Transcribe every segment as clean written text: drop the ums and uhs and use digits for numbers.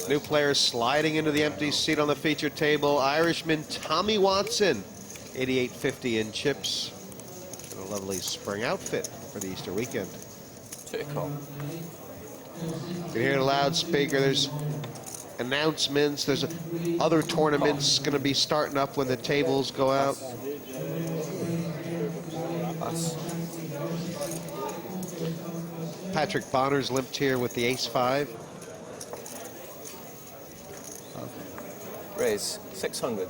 New players sliding into the empty seat on the feature table. Irishman Tommy Watson, 88.50 in chips. And a lovely spring outfit for the Easter weekend. Take off. You can hear the loudspeaker. There's announcements. There's other tournaments going to be starting up when the tables go out. Patrick Bonner's limped here with the ace-5. Raise 600.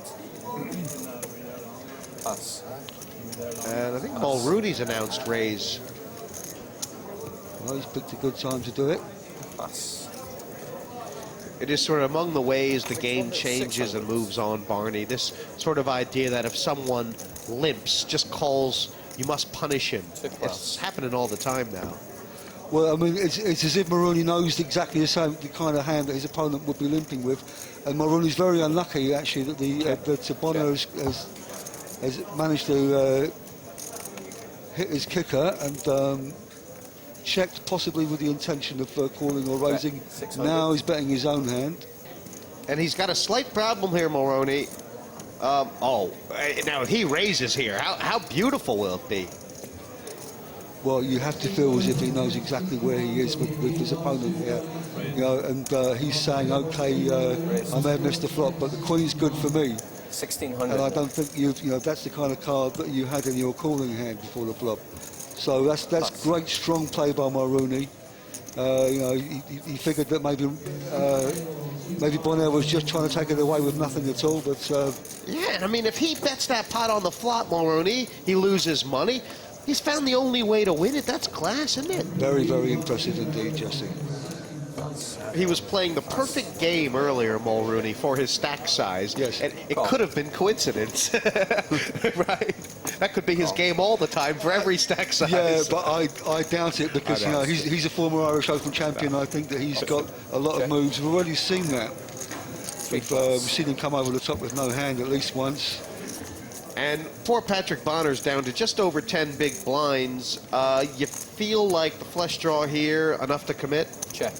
Pass. And I think Mulrooney's announced raise. Well, he's picked a good time to do it. Pass. It is sort of among the ways the game changes and moves on, Barney. This sort of idea that if someone limps, just calls, you must punish him. It's happening all the time now. Well, I mean, it's as if Mulrooney knows exactly the kind of hand that his opponent would be limping with, and Mulrooney's very unlucky actually that Bonner has managed to hit his kicker and checked possibly with the intention of calling or raising. Now he's betting his own hand, and he's got a slight problem here, Mulrooney. Now if he raises here, how beautiful will it be? Well, you have to feel as if he knows exactly where he is with his opponent here, you know, and he's saying, okay, I may have missed the flop, but the queen's good for me. 1600. And I don't think you know that's the kind of card that you had in your calling hand before the flop. So that's great, strong play by Mulrooney. You know, he figured that maybe Bonner was just trying to take it away with nothing at all, but yeah, I mean, if he bets that pot on the flop, Mulrooney, he loses money. He's found the only way to win it. That's class, isn't it? Very, very impressive indeed, Jesse. He was playing the perfect game earlier, Mulrooney, for his stack size. Yes. And it could have been coincidence, right? That could be his game all the time for every stack size. Yeah, but I doubt it because you know he's a former Irish Open champion. I think that he's got a lot of moves. We've already seen that. We've seen him come over the top with no hand at least once. And poor Patrick Bonner's down to just over 10 big blinds. You feel like the flush draw here, enough to commit? Check.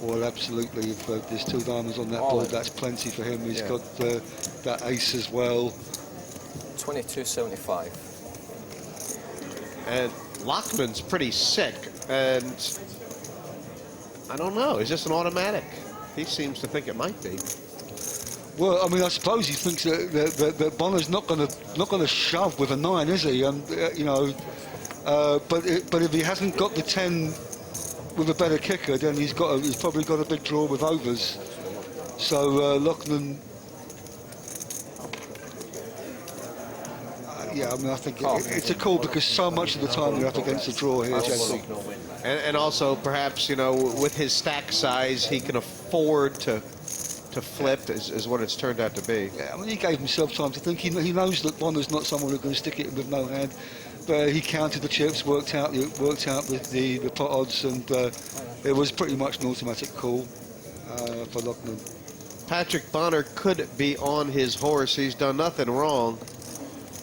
Well, absolutely. If there's 2 diamonds on that board, that's plenty for him. He's got that ace as well. 2275. And Lockman's pretty sick. And I don't know. Is this an automatic? He seems to think it might be. Well, I mean, I suppose he thinks that Bonner's not going to shove with a 9, is he? And you know, but if he hasn't got the 10 with a better kicker, then he's probably got a big draw with overs. So Loughlin, yeah, I mean, I think it's a call because so much of the time you're up against a draw here, Jesse. And also, perhaps, you know, with his stack size, he can afford to flip, is what it's turned out to be. Yeah, I mean, he gave himself time to think. He knows that Bonner's not someone who's going to stick it with no hand. But he counted the chips, worked out with the pot odds, and it was pretty much an automatic call for Loughlin. Patrick Bonner could be on his horse. He's done nothing wrong,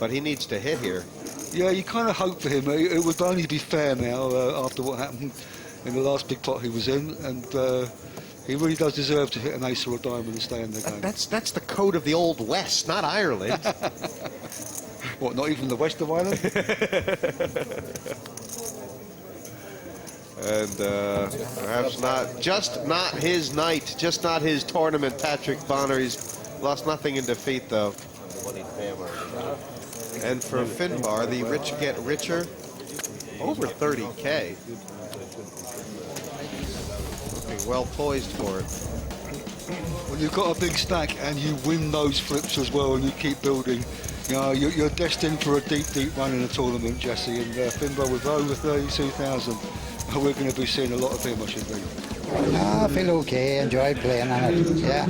but he needs to hit here. Yeah, you kind of hope for him. It would only be fair now after what happened in the last big pot he was in, and he really does deserve to hit an ace or a diamond and stay in the game. That's the code of the Old West, not Ireland. What, not even the west of Ireland? And perhaps not his night, just not his tournament, Patrick Bonner. He's lost nothing in defeat, though. And for Finbar, the rich get richer, over 30K. Looking well poised for it. When you've got a big stack and you win those flips as well and you keep building, you know, you're destined for a deep, deep run in a tournament, Jesse. And Finbar with over 32,000. We're going to be seeing a lot of him, I should think. I feel okay, enjoy playing on it, yeah.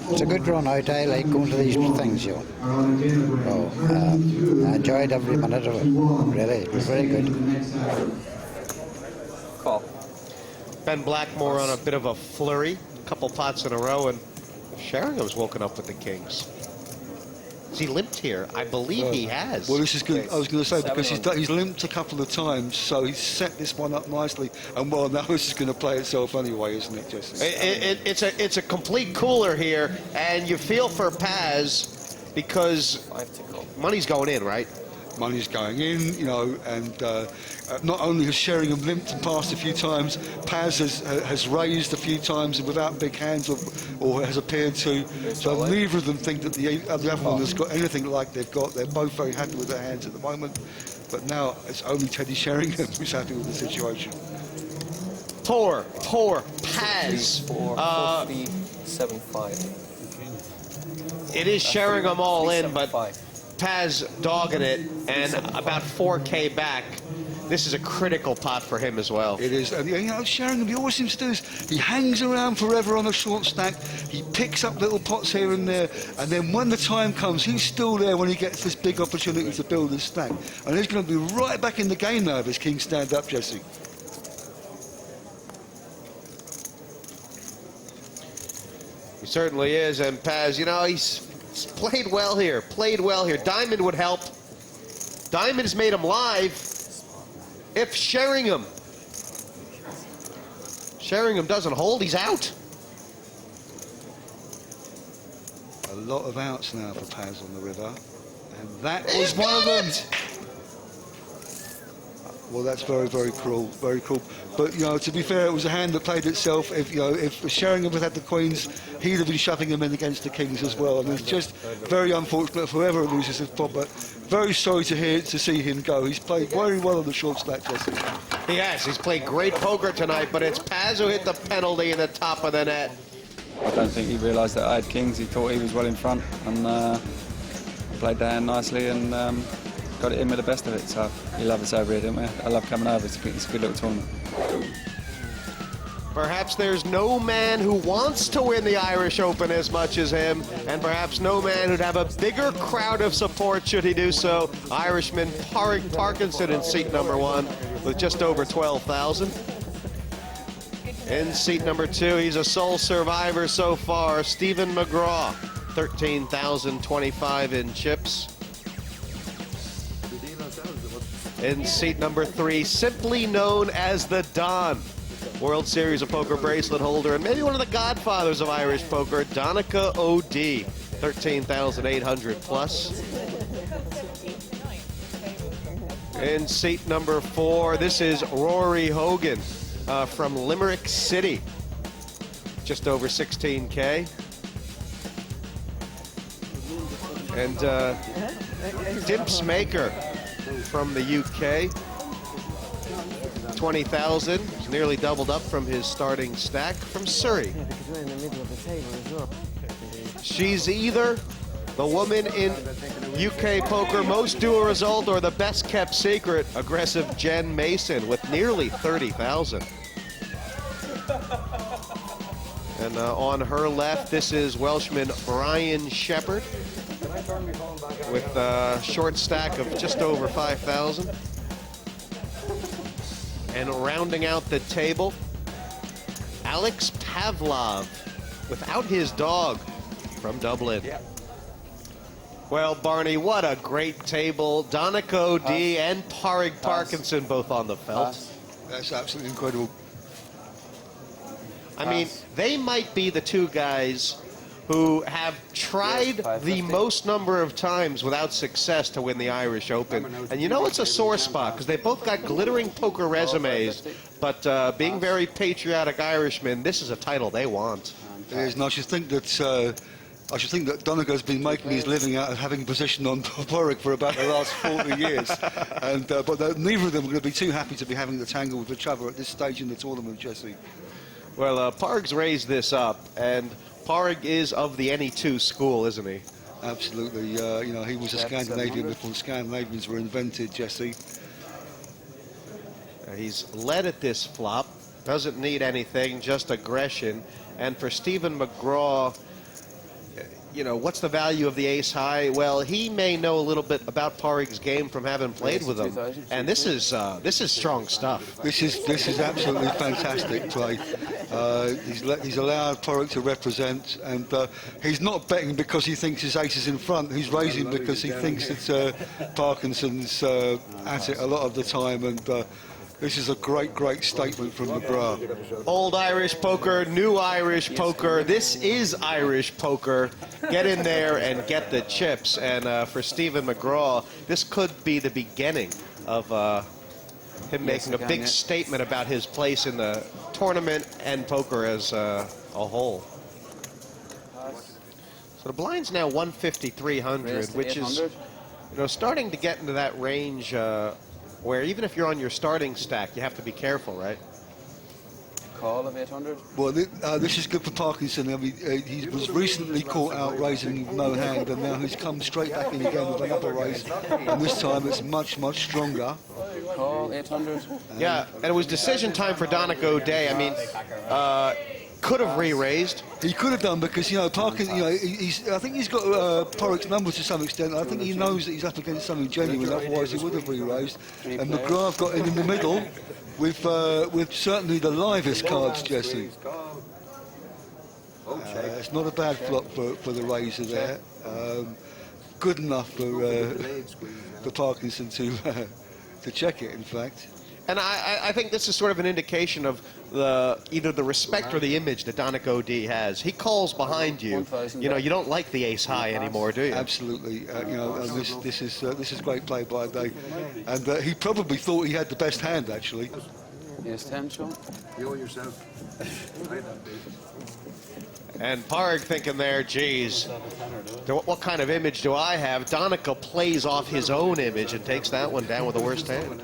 It's a good run out. I like going to these things, you know. So, I enjoyed every minute of it, really. It was very good. Call. Ben Blackmore on a bit of a flurry, a couple pots in a row, and Sheringham's woken up with the kings. Has he limped here? I believe he has. Well, this is good. I was going to say, because 700. he's limped a couple of times, so he's set this one up nicely. And well, now this is going to play itself anyway, isn't it, Jesse? It's a complete cooler here, and you feel for Paz because 5 to call. money's going in, right? Money's going in, you know, and not only has Sheringham limped and passed a few times, Paz has raised a few times and without big hands or has appeared to. So neither of them think that the other one has got anything like they've got. They're both very happy with their hands at the moment. But now it's only Teddy Sheringham who's happy with the situation. Poor Paz. 4, 50, 7, 5. It is Sheringham all in, 7, but 5. Paz dogging it, and about 4K back. This is a critical pot for him as well. It is, and you know, Sheringham, he always seems to do is he hangs around forever on a short stack. He picks up little pots here and there, and then when the time comes, he's still there when he gets this big opportunity to build his stack. And he's going to be right back in the game now if his kings stand up, Jesse. He certainly is, and Paz, you know, he's played well here, Diamond would help. Diamond's made him live. If Sheringham doesn't hold, he's out. A lot of outs now for Paz on the river, and that was one of them. Well, that's very, very cruel, very cruel. But, you know, to be fair, it was a hand that played itself. If, you know, if Sheringham had the queens, he'd have been shoving him in against the kings as well. And it's just very unfortunate for whoever loses his pot, but very sorry to see him go. He's played very well on the short stack, Jesse. He has. He's played great poker tonight, but it's Paz who hit the penalty in the top of the net. I don't think he realised that I had kings. He thought he was well in front, and played the hand nicely and got it in with the best of it. So you love us over here, don't we? I love coming over. It's a good little tournament. Perhaps there's no man who wants to win the Irish Open as much as him, and perhaps no man who'd have a bigger crowd of support should he do so. Irishman Parkinson in seat number 1 with just over 12,000. In seat number 2, he's a sole survivor so far, Stephen McGraw, 13,025 in chips. In seat number 3, simply known as the Don, World Series of Poker bracelet holder and maybe one of the godfathers of Irish poker, Donica O.D., 13,800 plus. In seat number 4, this is Rory Hogan from Limerick City, just over 16K. And Dimps Maker from the UK, 20,000, nearly doubled up from his starting stack from Surrey. She's either the woman in UK poker most dual result or the best kept secret, aggressive Jen Mason with nearly 30,000. And on her left, this is Welshman Brian Shepherd with a short stack of just over 5,000. And rounding out the table, Alex Pavlov without his dog from Dublin. Well, Barney, what a great table. Donica O.D. and Padraig Parkinson both on the felt. That's absolutely incredible. I mean, they might be the two guys who have tried the most number of times without success to win the Irish Open. And you know it's a sore spot because they both got glittering poker resumes, but being very patriotic Irishmen, this is a title they want. It is, and I should think that Donica's been making his living out of having position on Padraig for about the last 40 years. And but neither of them are going to be too happy to be having the tangle with each other at this stage in the tournament, Jesse. Well, Padraig's raised this up, and Padraig is of the NE2 school, isn't he? Absolutely. You know, he was a Scandinavian before the Scandinavians were invented, Jesse. He's led at this flop, doesn't need anything, just aggression. And for Stephen McGraw, you know, what's the value of the ace high? Well, he may know a little bit about Parig's game from having played with him, and this is strong stuff. This is absolutely fantastic play. He's allowed Parik to represent, and he's not betting because he thinks his ace is in front. He's raising because he thinks that Parkinson's at it a lot of the time, and this is a great statement from McGrath. Old Irish poker, new Irish poker. This is Irish poker. Get in there and get the chips. And for Stephen McGraw, this could be the beginning of him making a big statement about his place in the tournament and poker as a whole. So the blind's now 150-300, which is, you know, starting to get into that range where even if you're on your starting stack, you have to be careful, right? Call of 800. Well, this is good for Parkinson. I mean, he was recently caught out raising with no hand, and now he's come straight back in again with another raise, and this time it's much stronger. Call 800. Yeah, and it was decision time for Dominic O'Day. I mean, could have re-raised. He could have done because, you know, Parkinson, you know, I think he's got Porrick's number to some extent. I think he knows that he's up against something genuine, otherwise he would have re-raised. And McGrath got in the middle with certainly the livest cards, Jesse. It's not a bad flop for the raiser there. Good enough for Parkinson to check it, in fact. And I think this is sort of an indication of either the respect or the image that Dominic O'Day has. He calls behind you. You know, you don't like the ace high anymore, do you? Absolutely. You know, and this is great play by O'Day, and he probably thought he had the best hand actually. Yes, 10, Sean. You owe yourself. And Parig thinking there, geez, what kind of image do I have? Donica plays off his own image and takes that one down with the worst hand.